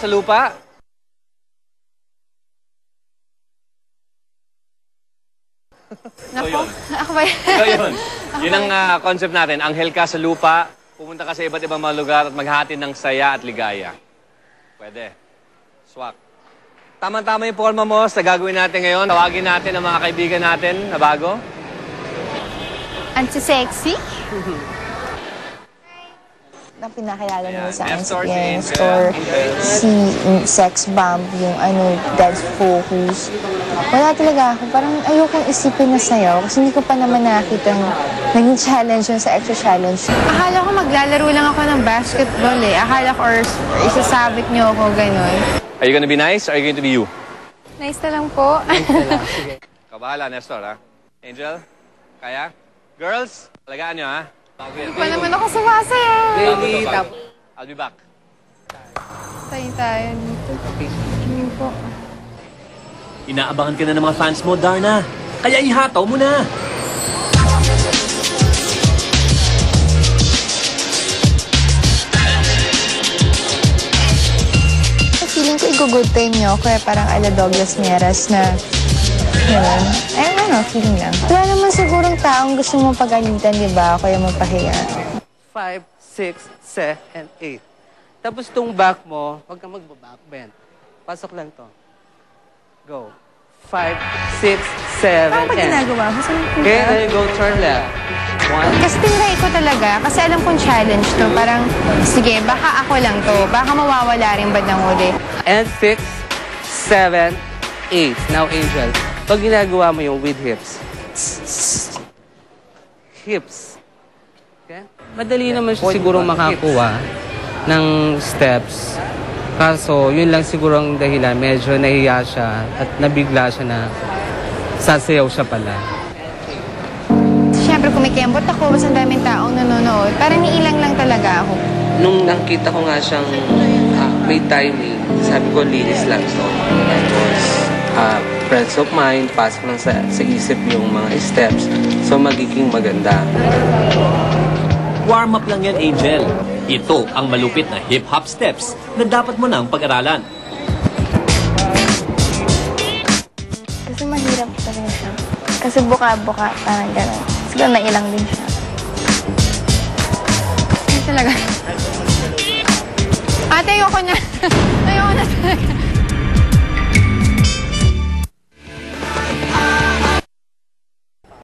Sa lupa. Nako, ako ba yan? So yun. Yun ang concept natin. Anghel ka sa lupa, pumunta ka sa iba't ibang mga lugar at maghati ng saya at ligaya. Pwede. Swak. Tama-tama yung forma mo sa gagawin natin ngayon. Tawagin natin ang mga kaibigan natin na bago. Anti-sexy? Na pinakilala nila sa akin Nestor, si si Nestor, si Sex Bomb, yung Dad's Focus. Wala talaga ako. Parang ayokong isipin na sayaw kasi hindi ko pa naman nakita naging challenge yun sa extra challenge. Akala ko maglalaro lang ako ng basketball eh. Akala ko or isasabit niyo ako, gano'n. Are you gonna be nice or are you going to be you? Nice na lang po. Sige. Kabahala, Nestor, ha? Angel? Kaya? Girls, alagaan nyo, ha? Hindi pa naman ako sumasayaw. Baby, I'll be back. Tayo dito. Hindi po. Inaabangan ka na ng mga fans mo, Darna. Kaya ihataw mo na. Feeling ko i-good time niyo, kaya parang ala Douglas Mieras na yun. Ay, feeling lang. Wala naman sigurong taong gusto mo pagalitan, di ba? Kaya mapahiya. 5, 6, 7, 8. Tapos itong back mo, huwag kang magbabackbend. Pasok lang to. Go. 5, 6, 7, Paano ba ginagawa mo? Okay, then you go turn left. 1. Kasi tinry ko talaga, kasi alam kong challenge to. Parang, sige, baka ako lang to. Baka mawawala rin ba ng uli. And 6, 7, 8. Now, Angel, pag ginagawa mo yung with hips. Hips. Okay? Madali naman siya siguro makakuha ng steps. Kaso, yun lang siguro ang dahilan. Medyo nahiya siya at nabigla siya na sasayaw siya pala. Siyempre, kumikembot ako, mas ang daming taong nanonood. Parang niilang lang talaga ako. Nung nakita ko nga siyang may timing, sabi ko, linis lang to. Tapos, friends of mine, pasok lang sa isip yung mga steps. So, magiging maganda. Warm up lang yan, Angel. Ito ang malupit na hip-hop steps na dapat mo nang pag-aralan. Kasi mahirap talaga siya. Kasi buka-buka, parang gano'n. Siguro nailang din siya. Ay, talaga. Ate, ayoko na. Ayoko na talaga.